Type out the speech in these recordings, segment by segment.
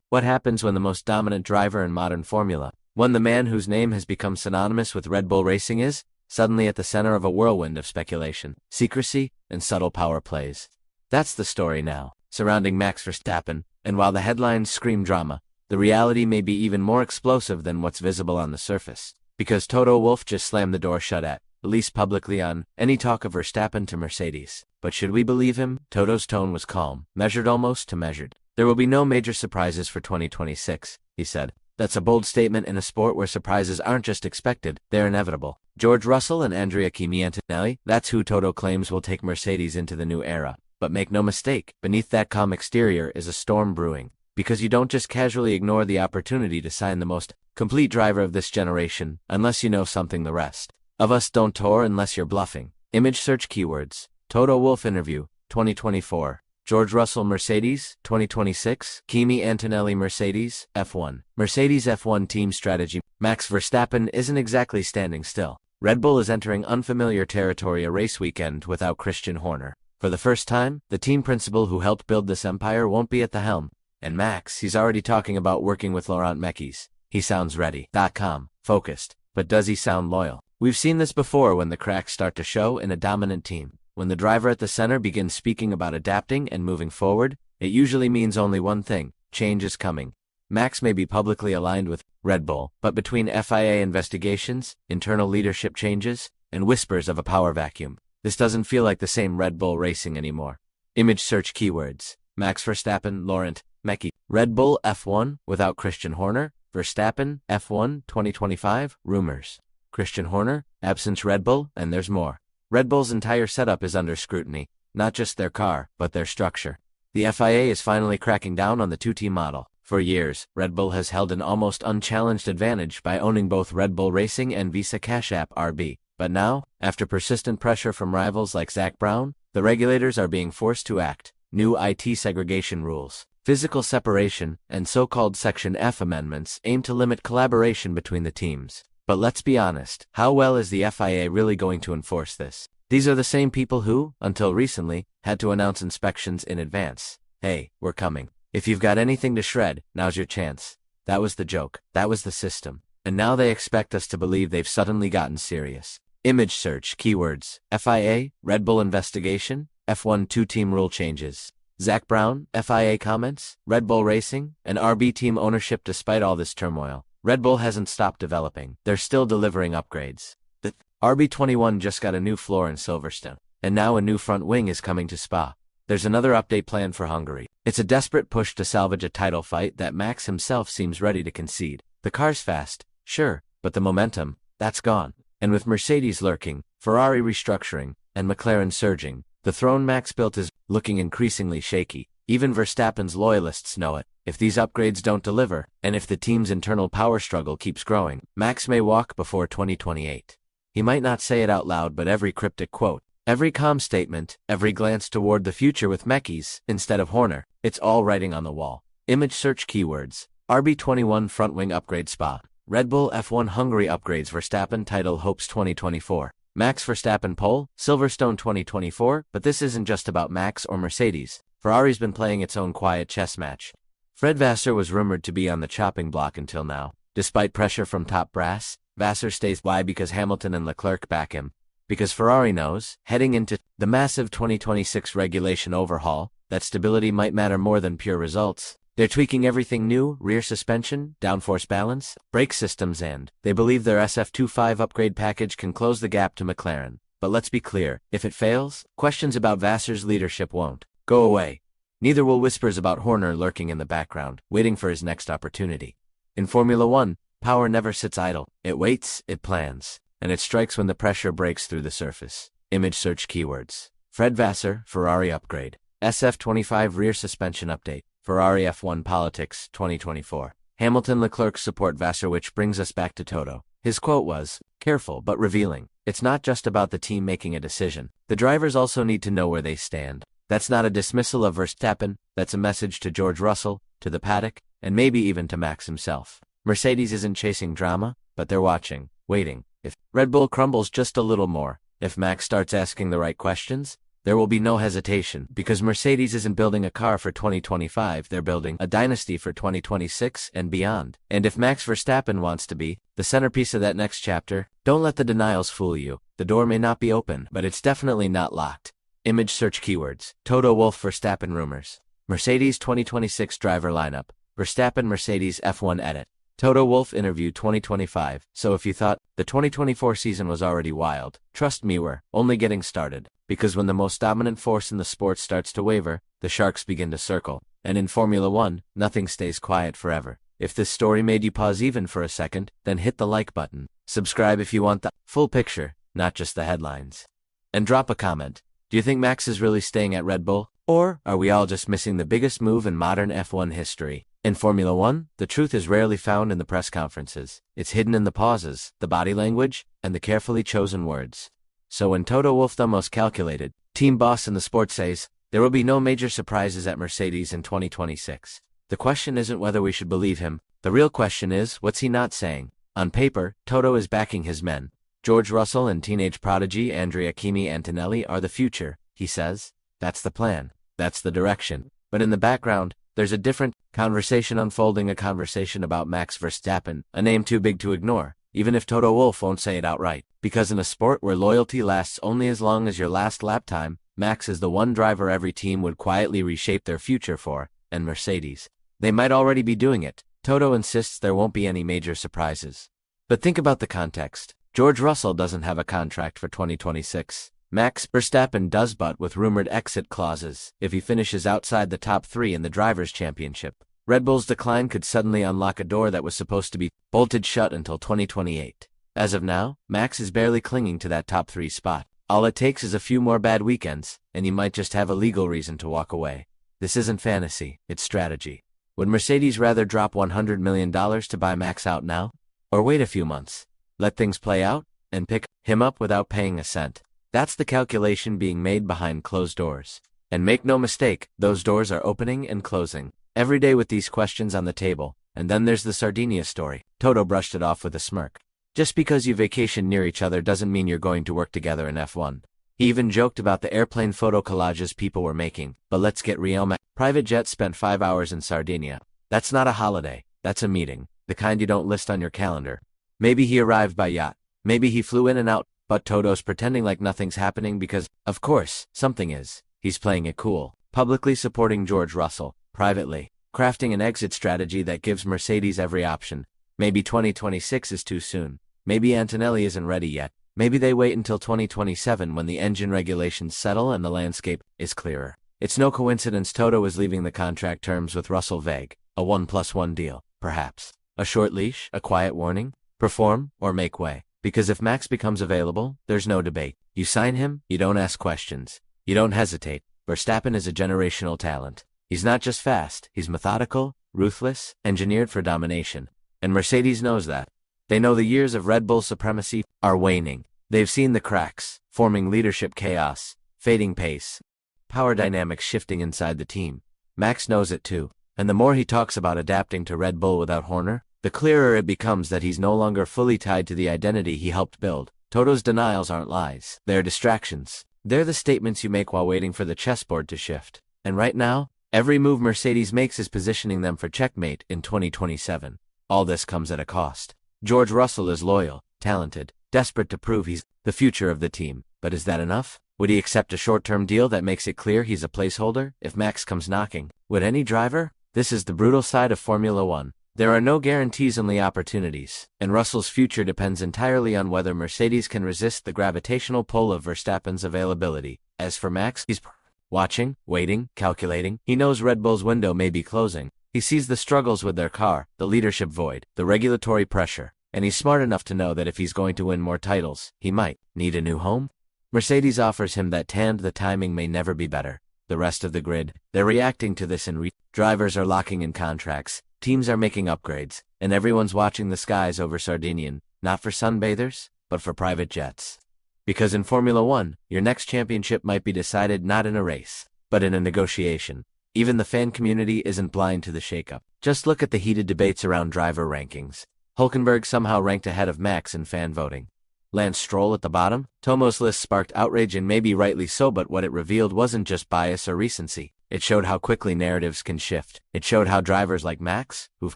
What happens when the most dominant driver in modern Formula, when the man whose name has become synonymous with Red Bull racing is suddenly at the center of a whirlwind of speculation, secrecy, and subtle power plays? That's the story now, surrounding Max Verstappen, and while the headlines scream drama, the reality may be even more explosive than what's visible on the surface. Because Toto Wolff just slammed the door shut at least publicly on any talk of Verstappen to Mercedes. But should we believe him? Toto's tone was calm, measured almost to measured. There will be no major surprises for 2026, he said. That's a bold statement in a sport where surprises aren't just expected, they're inevitable. George Russell and Kimi Antonelli, that's who Toto claims will take Mercedes into the new era. But make no mistake, beneath that calm exterior is a storm brewing. Because you don't just casually ignore the opportunity to sign the most complete driver of this generation, unless you know something the rest of us don't tour unless you're bluffing. Image search keywords. Toto Wolff interview, 2024. George Russell Mercedes, 2026. Kimi Antonelli Mercedes, F1. Mercedes F1 team strategy. Max Verstappen isn't exactly standing still. Red Bull is entering unfamiliar territory a race weekend without Christian Horner. For the first time, the team principal who helped build this empire won't be at the helm. And Max, he's already talking about working with Laurent Mekies. He sounds ready, calm, focused. But does he sound loyal? We've seen this before when the cracks start to show in a dominant team. When the driver at the center begins speaking about adapting and moving forward, it usually means only one thing: change is coming. Max may be publicly aligned with Red Bull, but between FIA investigations, internal leadership changes, and whispers of a power vacuum, this doesn't feel like the same Red Bull racing anymore. Image search keywords. Max Verstappen, Laurent Mekies. Red Bull F1 without Christian Horner. Verstappen F1 2025 rumors. Christian Horner, absence Red Bull, and there's more. Red Bull's entire setup is under scrutiny, not just their car, but their structure. The FIA is finally cracking down on the two-team model. For years, Red Bull has held an almost unchallenged advantage by owning both Red Bull Racing and Visa Cash App RB. But now, after persistent pressure from rivals like Zak Brown, the regulators are being forced to act. New IT segregation rules, physical separation, and so-called Section F amendments aim to limit collaboration between the teams. But let's be honest, how well is the FIA really going to enforce this? These are the same people who, until recently, had to announce inspections in advance. Hey, we're coming. If you've got anything to shred, now's your chance. That was the joke. That was the system. And now they expect us to believe they've suddenly gotten serious. Image search keywords. FIA, Red Bull investigation, F1 two-team rule changes. Zak Brown, FIA comments, Red Bull Racing, and RB team ownership. Despite all this turmoil, Red Bull hasn't stopped developing. They're still delivering upgrades. The RB21 just got a new floor in Silverstone, and now a new front wing is coming to Spa. There's another update planned for Hungary. It's a desperate push to salvage a title fight that Max himself seems ready to concede. The car's fast, sure, but the momentum, that's gone. And with Mercedes lurking, Ferrari restructuring, and McLaren surging, the throne Max built is looking increasingly shaky. Even Verstappen's loyalists know it. If these upgrades don't deliver, and if the team's internal power struggle keeps growing, Max may walk before 2028. He might not say it out loud, but every cryptic quote, every calm statement, every glance toward the future with Mekies instead of Horner, it's all writing on the wall. Image search keywords. RB21 front wing upgrade Spa. Red Bull F1 Hungary upgrades Verstappen title hopes 2024. Max Verstappen pole, Silverstone 2024, but this isn't just about Max or Mercedes. Ferrari's been playing its own quiet chess match. Fred Vasseur was rumored to be on the chopping block until now. Despite pressure from top brass, Vasseur stays. Why? Because Hamilton and Leclerc back him. Because Ferrari knows, heading into the massive 2026 regulation overhaul, that stability might matter more than pure results. They're tweaking everything new: rear suspension, downforce balance, brake systems, and they believe their SF25 upgrade package can close the gap to McLaren. But let's be clear, if it fails, questions about Vasseur's leadership won't go away. Neither will whispers about Horner lurking in the background, waiting for his next opportunity. In Formula One, power never sits idle. It waits, it plans, and it strikes when the pressure breaks through the surface. Image search keywords. Fred Vasseur, Ferrari upgrade. SF25 rear suspension update. Ferrari F1 politics, 2024. Hamilton Leclerc support Vasseur, which brings us back to Toto. His quote was careful but revealing. It's not just about the team making a decision. The drivers also need to know where they stand. That's not a dismissal of Verstappen, that's a message to George Russell, to the paddock, and maybe even to Max himself. Mercedes isn't chasing drama, but they're watching, waiting. If Red Bull crumbles just a little more, if Max starts asking the right questions, there will be no hesitation, because Mercedes isn't building a car for 2025, they're building a dynasty for 2026 and beyond. And if Max Verstappen wants to be the centerpiece of that next chapter, don't let the denials fool you. The door may not be open, but it's definitely not locked. Image search keywords: Toto Wolff Verstappen rumors. Mercedes 2026 driver lineup. Verstappen Mercedes F1 edit. Toto Wolff interview 2025. So if you thought the 2024 season was already wild, trust me, we're only getting started. Because when the most dominant force in the sport starts to waver, the sharks begin to circle. And in Formula 1, nothing stays quiet forever. If this story made you pause even for a second, then hit the like button. Subscribe if you want the full picture, not just the headlines. And drop a comment. Do you think Max is really staying at Red Bull? Or are we all just missing the biggest move in modern F1 history? In Formula 1, the truth is rarely found in the press conferences. It's hidden in the pauses, the body language, and the carefully chosen words. So when Toto Wolff, the most calculated team boss in the sport, says there will be no major surprises at Mercedes in 2026, the question isn't whether we should believe him. The real question is, what's he not saying? On paper, Toto is backing his men. George Russell and teenage prodigy Kimi Antonelli are the future, he says. That's the plan. That's the direction. But in the background, there's a different conversation unfolding, a conversation about Max Verstappen, a name too big to ignore, even if Toto Wolff won't say it outright. Because in a sport where loyalty lasts only as long as your last lap time, Max is the one driver every team would quietly reshape their future for, and Mercedes, they might already be doing it. Toto insists there won't be any major surprises. But think about the context. George Russell doesn't have a contract for 2026. Max Verstappen does, but with rumored exit clauses if he finishes outside the top 3 in the Drivers' Championship. Red Bull's decline could suddenly unlock a door that was supposed to be bolted shut until 2028. As of now, Max is barely clinging to that top 3 spot. All it takes is a few more bad weekends, and he might just have a legal reason to walk away. This isn't fantasy, it's strategy. Would Mercedes rather drop $100 million to buy Max out now? Or wait a few months, let things play out, and pick him up without paying a cent? That's the calculation being made behind closed doors. And make no mistake, those doors are opening and closing every day with these questions on the table. And then there's the Sardinia story. Toto brushed it off with a smirk. Just because you vacation near each other doesn't mean you're going to work together in F1. He even joked about the airplane photo collages people were making. But let's get real. Private jet spent 5 hours in Sardinia. That's not a holiday, that's a meeting, the kind you don't list on your calendar. Maybe he arrived by yacht. Maybe he flew in and out. But Toto's pretending like nothing's happening because, of course, something is. He's playing it cool, publicly supporting George Russell, privately, crafting an exit strategy that gives Mercedes every option. Maybe 2026 is too soon. Maybe Antonelli isn't ready yet. Maybe they wait until 2027 when the engine regulations settle and the landscape is clearer. It's no coincidence Toto is leaving the contract terms with Russell vague. A 1+1 deal, perhaps. A short leash, a quiet warning. Perform or make way. Because if Max becomes available, there's no debate. You sign him, you don't ask questions. You don't hesitate. Verstappen is a generational talent. He's not just fast, he's methodical, ruthless, engineered for domination. And Mercedes knows that. They know the years of Red Bull supremacy are waning. They've seen the cracks, forming leadership chaos, fading pace, power dynamics shifting inside the team. Max knows it too. And the more he talks about adapting to Red Bull without Horner, the clearer it becomes that he's no longer fully tied to the identity he helped build. Toto's denials aren't lies. They're distractions. They're the statements you make while waiting for the chessboard to shift. And right now, every move Mercedes makes is positioning them for checkmate in 2027. All this comes at a cost. George Russell is loyal, talented, desperate to prove he's the future of the team. But is that enough? Would he accept a short-term deal that makes it clear he's a placeholder if Max comes knocking? Would any driver? This is the brutal side of Formula 1. There are no guarantees, only opportunities, and Russell's future depends entirely on whether Mercedes can resist the gravitational pull of Verstappen's availability. As for Max, he's watching, waiting, calculating. He knows Red Bull's window may be closing. He sees the struggles with their car, the leadership void, the regulatory pressure, and he's smart enough to know that if he's going to win more titles, he might need a new home. Mercedes offers him that, and the timing may never be better. The rest of the grid, they're reacting to this, and drivers are locking in contracts. Teams are making upgrades, and everyone's watching the skies over Sardinia, not for sunbathers, but for private jets. Because in Formula 1, your next championship might be decided not in a race, but in a negotiation. Even the fan community isn't blind to the shakeup. Just look at the heated debates around driver rankings. Hülkenberg somehow ranked ahead of Max in fan voting. Lance Stroll at the bottom? Tomo's list sparked outrage, and maybe rightly so, but what it revealed wasn't just bias or recency. It showed how quickly narratives can shift. It showed how drivers like Max, who've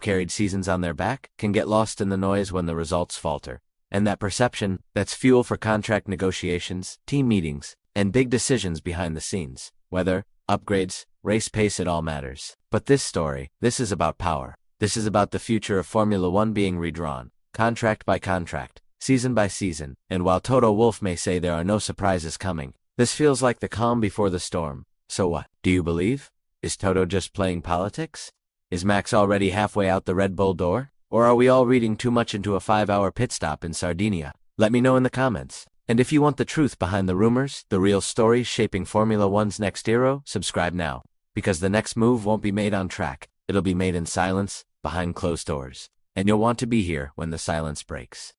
carried seasons on their back, can get lost in the noise when the results falter. And that perception, that's fuel for contract negotiations, team meetings, and big decisions behind the scenes. Weather, upgrades, race pace, it all matters. But this story, this is about power. This is about the future of Formula One being redrawn, contract by contract, season by season. And while Toto Wolff may say there are no surprises coming, this feels like the calm before the storm. So what? Do you believe? Is Toto just playing politics? Is Max already halfway out the Red Bull door? Or are we all reading too much into a 5-hour pit stop in Sardinia? Let me know in the comments. And if you want the truth behind the rumors, the real stories shaping Formula One's next era, subscribe now. Because the next move won't be made on track. It'll be made in silence, behind closed doors. And you'll want to be here when the silence breaks.